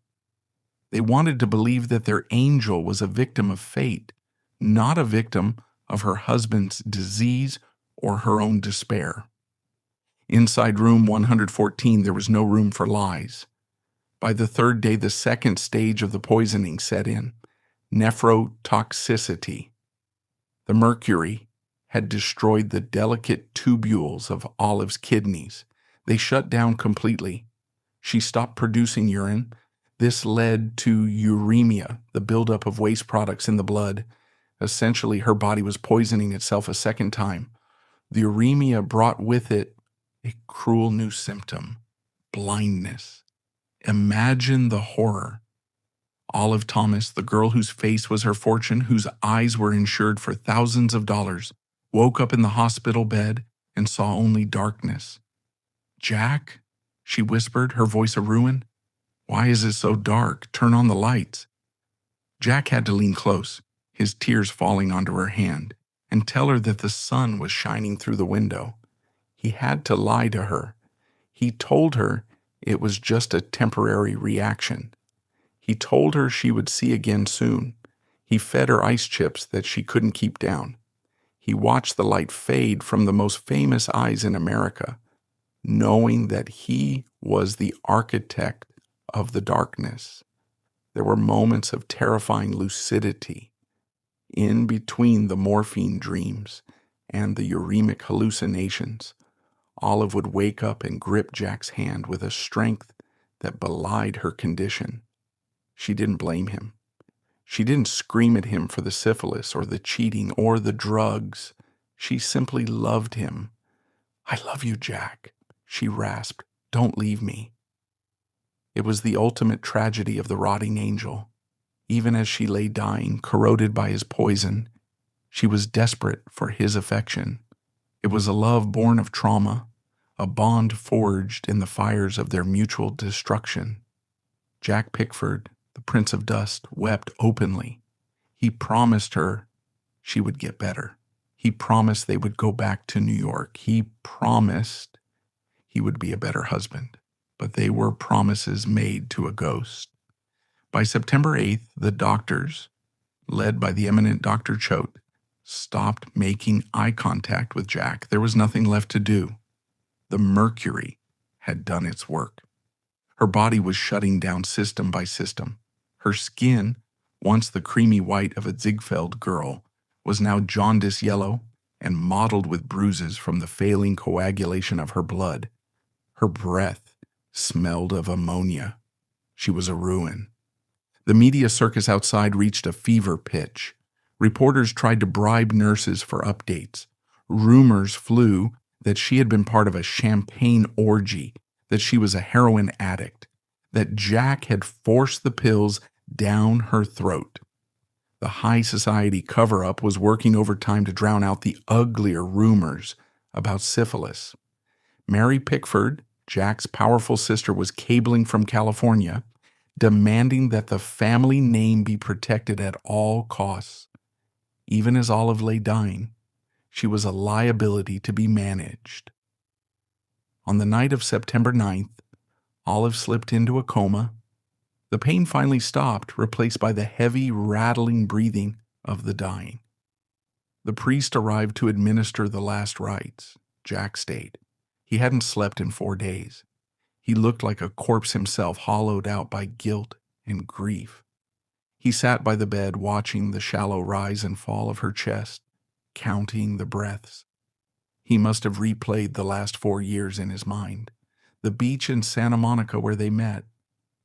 They wanted to believe that their angel was a victim of fate, not a victim of her husband's disease or her own despair. Inside room 114, there was no room for lies. By the third day, the second stage of the poisoning set in, nephrotoxicity. The mercury had destroyed the delicate tubules of Olive's kidneys. They shut down completely. She stopped producing urine. This led to uremia, the buildup of waste products in the blood. Essentially, her body was poisoning itself a second time. The uremia brought with it a cruel new symptom, blindness. Imagine the horror. Olive Thomas, the girl whose face was her fortune, whose eyes were insured for thousands of dollars, woke up in the hospital bed and saw only darkness. "Jack," she whispered, her voice a ruin. "Why is it so dark? Turn on the lights." Jack had to lean close, his tears falling onto her hand, and tell her that the sun was shining through the window. He had to lie to her. He told her it was just a temporary reaction. He told her she would see again soon. He fed her ice chips that she couldn't keep down. He watched the light fade from the most famous eyes in America, knowing that he was the architect of the darkness. There were moments of terrifying lucidity in between the morphine dreams and the uremic hallucinations. Olive would wake up and grip Jack's hand with a strength that belied her condition. She didn't blame him. She didn't scream at him for the syphilis or the cheating or the drugs. She simply loved him. "I love you, Jack," she rasped. "Don't leave me." It was the ultimate tragedy of the rotting angel. Even as she lay dying, corroded by his poison, she was desperate for his affection. It was a love born of trauma, a bond forged in the fires of their mutual destruction. Jack Pickford, the Prince of Dust, wept openly. He promised her she would get better. He promised they would go back to New York. He promised he would be a better husband. But they were promises made to a ghost. By September 8th, the doctors, led by the eminent Dr. Choate, stopped making eye contact with Jack. There was nothing left to do. The mercury had done its work. Her body was shutting down system by system. Her skin, once the creamy white of a Ziegfeld girl, was now jaundice yellow and mottled with bruises from the failing coagulation of her blood. Her breath smelled of ammonia. She was a ruin. The media circus outside reached a fever pitch. Reporters tried to bribe nurses for updates. Rumors flew that she had been part of a champagne orgy, that she was a heroin addict, that Jack had forced the pills down her throat. The high society cover-up was working overtime to drown out the uglier rumors about syphilis. Mary Pickford, Jack's powerful sister, was cabling from California, demanding that the family name be protected at all costs. Even as Olive lay dying, she was a liability to be managed. On the night of September 9th, Olive slipped into a coma. The pain finally stopped, replaced by the heavy, rattling breathing of the dying. The priest arrived to administer the last rites. Jack stayed. He hadn't slept in 4 days. He looked like a corpse himself, hollowed out by guilt and grief. He sat by the bed, watching the shallow rise and fall of her chest, counting the breaths. He must have replayed the last 4 years in his mind. The beach in Santa Monica where they met,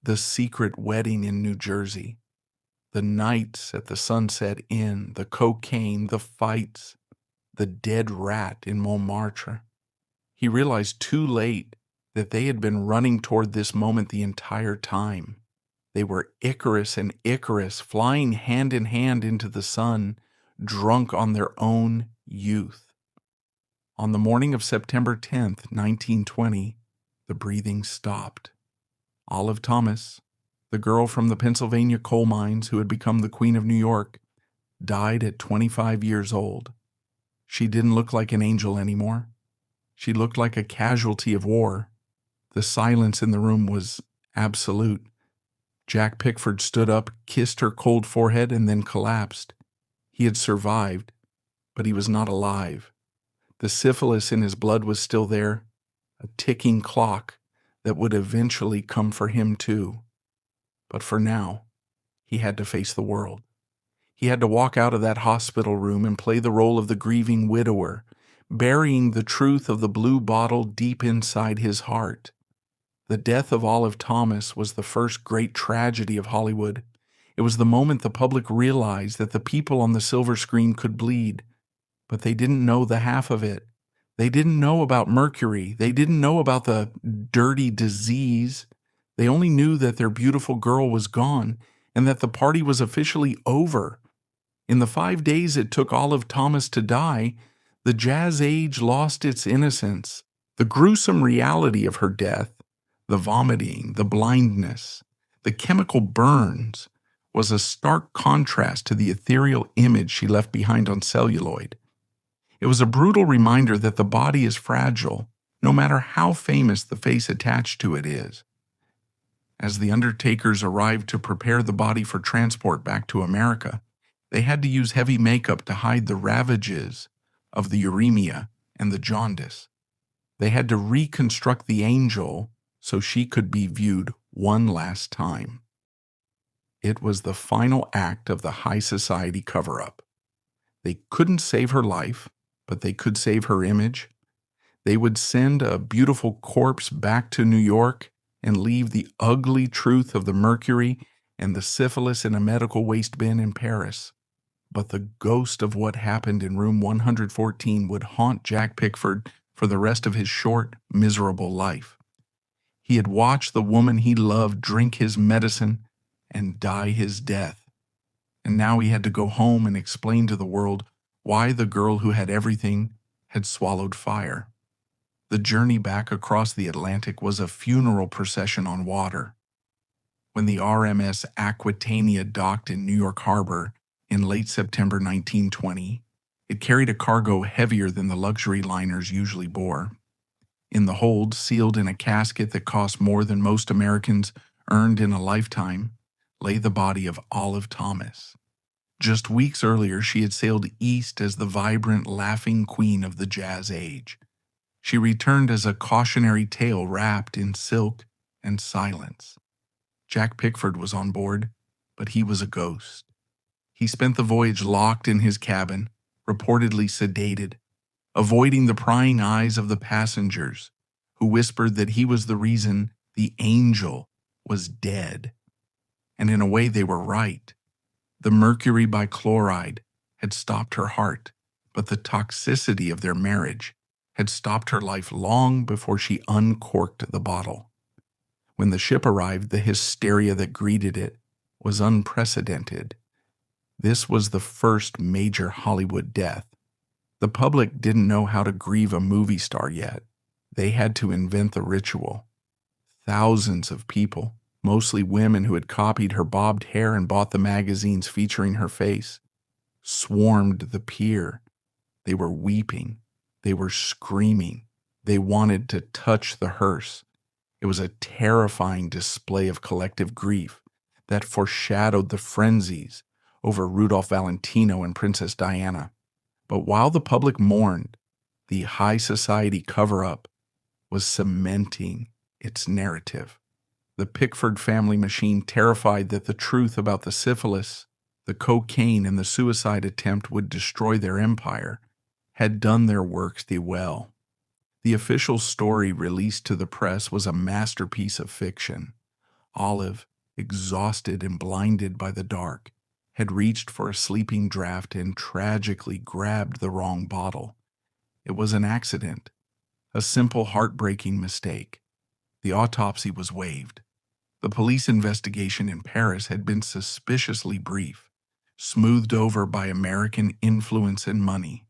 the secret wedding in New Jersey, the nights at the Sunset Inn, the cocaine, the fights, the dead rat in Montmartre. He realized too late that they had been running toward this moment the entire time. They were Icarus and Icarus, flying hand in hand into the sun, drunk on their own youth. On the morning of September 10th, 1920, the breathing stopped. Olive Thomas, the girl from the Pennsylvania coal mines who had become the Queen of New York, died at 25 years old. She didn't look like an angel anymore. She looked like a casualty of war. The silence in the room was absolute. Jack Pickford stood up, kissed her cold forehead, and then collapsed. He had survived, but he was not alive. The syphilis in his blood was still there, a ticking clock that would eventually come for him too. But for now, he had to face the world. He had to walk out of that hospital room and play the role of the grieving widower, burying the truth of the blue bottle deep inside his heart. The death of Olive Thomas was the first great tragedy of Hollywood. It was the moment the public realized that the people on the silver screen could bleed, but they didn't know the half of it. They didn't know about mercury. They didn't know about the dirty disease. They only knew that their beautiful girl was gone and that the party was officially over. In the 5 days it took Olive Thomas to die, the jazz age lost its innocence. The gruesome reality of her death, the vomiting, the blindness, the chemical burns, was a stark contrast to the ethereal image she left behind on celluloid. It was a brutal reminder that the body is fragile, no matter how famous the face attached to it is. As the undertakers arrived to prepare the body for transport back to America, they had to use heavy makeup to hide the ravages of the uremia and the jaundice. They had to reconstruct the angel so she could be viewed one last time. It was the final act of the high society cover-up. They couldn't save her life, but they could save her image. They would send a beautiful corpse back to New York and leave the ugly truth of the mercury and the syphilis in a medical waste bin in Paris. But the ghost of what happened in room 114 would haunt Jack Pickford for the rest of his short, miserable life. He had watched the woman he loved drink his medicine and die his death. And now he had to go home and explain to the world why the girl who had everything had swallowed fire. The journey back across the Atlantic was a funeral procession on water. When the RMS Aquitania docked in New York Harbor in late September 1920, it carried a cargo heavier than the luxury liners usually bore. In the hold, sealed in a casket that cost more than most Americans earned in a lifetime, lay the body of Olive Thomas. Just weeks earlier, she had sailed east as the vibrant, laughing queen of the jazz age. She returned as a cautionary tale wrapped in silk and silence. Jack Pickford was on board, but he was a ghost. He spent the voyage locked in his cabin, reportedly sedated, avoiding the prying eyes of the passengers, who whispered that he was the reason the angel was dead. And in a way they were right. The mercury bichloride had stopped her heart, but the toxicity of their marriage had stopped her life long before she uncorked the bottle. When the ship arrived, the hysteria that greeted it was unprecedented. This was the first major Hollywood death. The public didn't know how to grieve a movie star yet. They had to invent the ritual. Thousands of people, mostly women who had copied her bobbed hair and bought the magazines featuring her face, swarmed the pier. They were weeping. They were screaming. They wanted to touch the hearse. It was a terrifying display of collective grief that foreshadowed the frenzies over Rudolph Valentino and Princess Diana. But while the public mourned, the high society cover-up was cementing its narrative. The Pickford family machine, terrified that the truth about the syphilis, the cocaine, and the suicide attempt would destroy their empire, had done their work too well. The official story released to the press was a masterpiece of fiction. Olive, exhausted and blinded by the dark, had reached for a sleeping draught and tragically grabbed the wrong bottle. It was an accident, a simple heartbreaking mistake. The autopsy was waived. The police investigation in Paris had been suspiciously brief, smoothed over by American influence and money.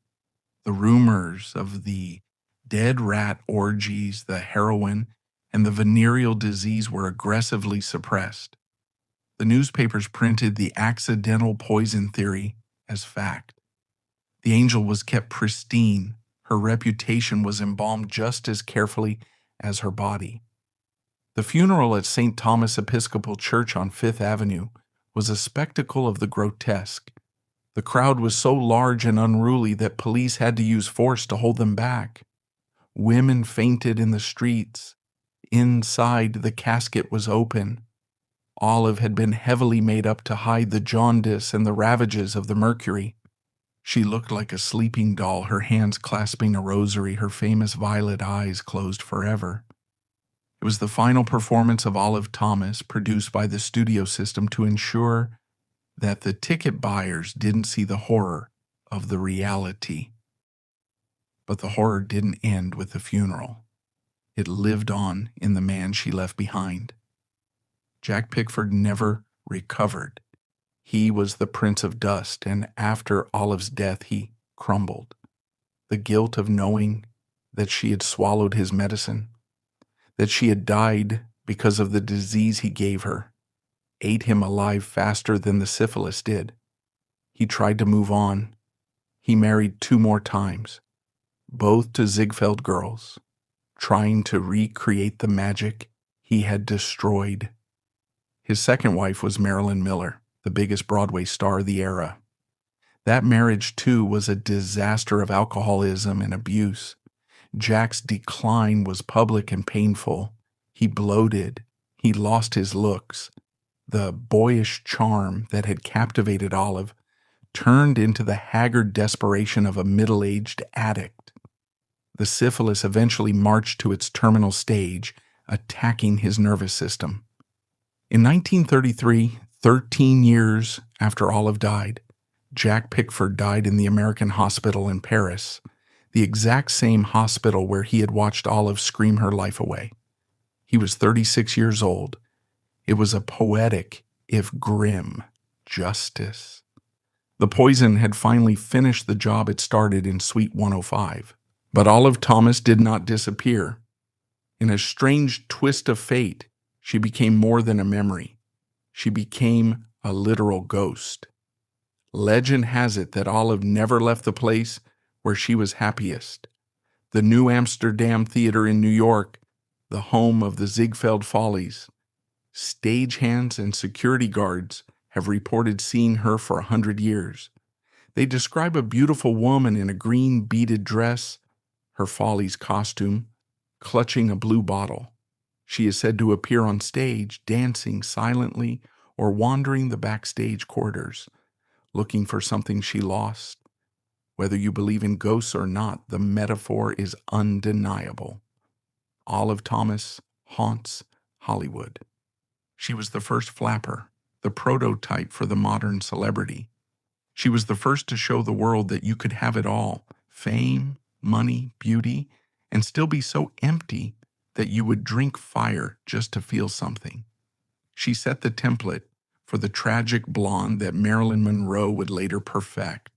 The rumors of the dead rat orgies, the heroin, and the venereal disease were aggressively suppressed. The newspapers printed the accidental poison theory as fact. The angel was kept pristine. Her reputation was embalmed just as carefully as her body. The funeral at St. Thomas Episcopal Church on Fifth Avenue was a spectacle of the grotesque. The crowd was so large and unruly that police had to use force to hold them back. Women fainted in the streets. Inside, the casket was open. Olive had been heavily made up to hide the jaundice and the ravages of the mercury. She looked like a sleeping doll, her hands clasping a rosary, her famous violet eyes closed forever. It was the final performance of Olive Thomas, produced by the studio system to ensure that the ticket buyers didn't see the horror of the reality. But the horror didn't end with the funeral. It lived on in the man she left behind. Jack Pickford never recovered. He was the Prince of Dust, and after Olive's death, he crumbled. The guilt of knowing that she had swallowed his medicine, that she had died because of the disease he gave her, ate him alive faster than the syphilis did. He tried to move on. He married 2 more times, both to Ziegfeld girls, trying to recreate the magic he had destroyed. His second wife was Marilyn Miller, the biggest Broadway star of the era. That marriage, too, was a disaster of alcoholism and abuse. Jack's decline was public and painful. He bloated. He lost his looks. The boyish charm that had captivated Olive turned into the haggard desperation of a middle-aged addict. The syphilis eventually marched to its terminal stage, attacking his nervous system. In 1933, 13 years after Olive died, Jack Pickford died in the American hospital in Paris, the exact same hospital where he had watched Olive scream her life away. He was 36 years old. It was a poetic, if grim, justice. The poison had finally finished the job it started in Suite 105. But Olive Thomas did not disappear. In a strange twist of fate, she became more than a memory. She became a literal ghost. Legend has it that Olive never left the place where she was happiest. The New Amsterdam Theater in New York, the home of the Ziegfeld Follies. Stagehands and security guards have reported seeing her for 100 years. They describe a beautiful woman in a green beaded dress, her Follies costume, clutching a blue bottle. She is said to appear on stage, dancing silently or wandering the backstage corridors, looking for something she lost. Whether you believe in ghosts or not, the metaphor is undeniable. Olive Thomas haunts Hollywood. She was the first flapper, the prototype for the modern celebrity. She was the first to show the world that you could have it all, fame, money, beauty, and still be so empty that you would drink fire just to feel something. She set the template for the tragic blonde that Marilyn Monroe would later perfect.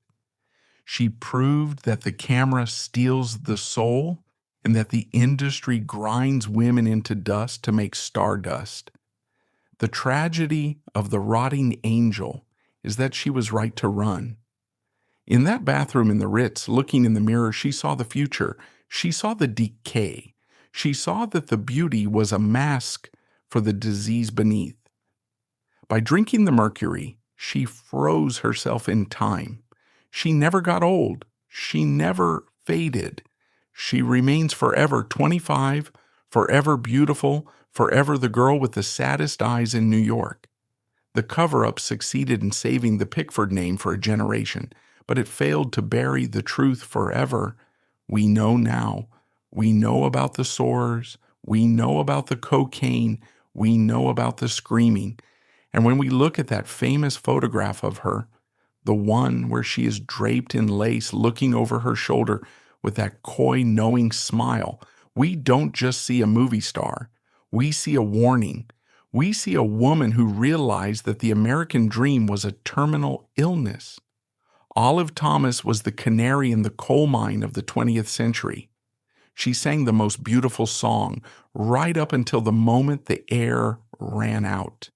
She proved that the camera steals the soul and that the industry grinds women into dust to make stardust. The tragedy of the rotting angel is that she was right to run. In that bathroom in the Ritz, looking in the mirror, she saw the future. She saw the decay. She saw that the beauty was a mask for the disease beneath. By drinking the mercury, she froze herself in time. She never got old. She never faded. She remains forever 25, forever beautiful, forever the girl with the saddest eyes in New York. The cover-up succeeded in saving the Pickford name for a generation, but it failed to bury the truth forever. We know now. We know about the sores. We know about the cocaine. We know about the screaming. And when we look at that famous photograph of her, the one where she is draped in lace looking over her shoulder with that coy, knowing smile, we don't just see a movie star. We see a warning. We see a woman who realized that the American dream was a terminal illness. Olive Thomas was the canary in the coal mine of the 20th century. She sang the most beautiful song right up until the moment the air ran out.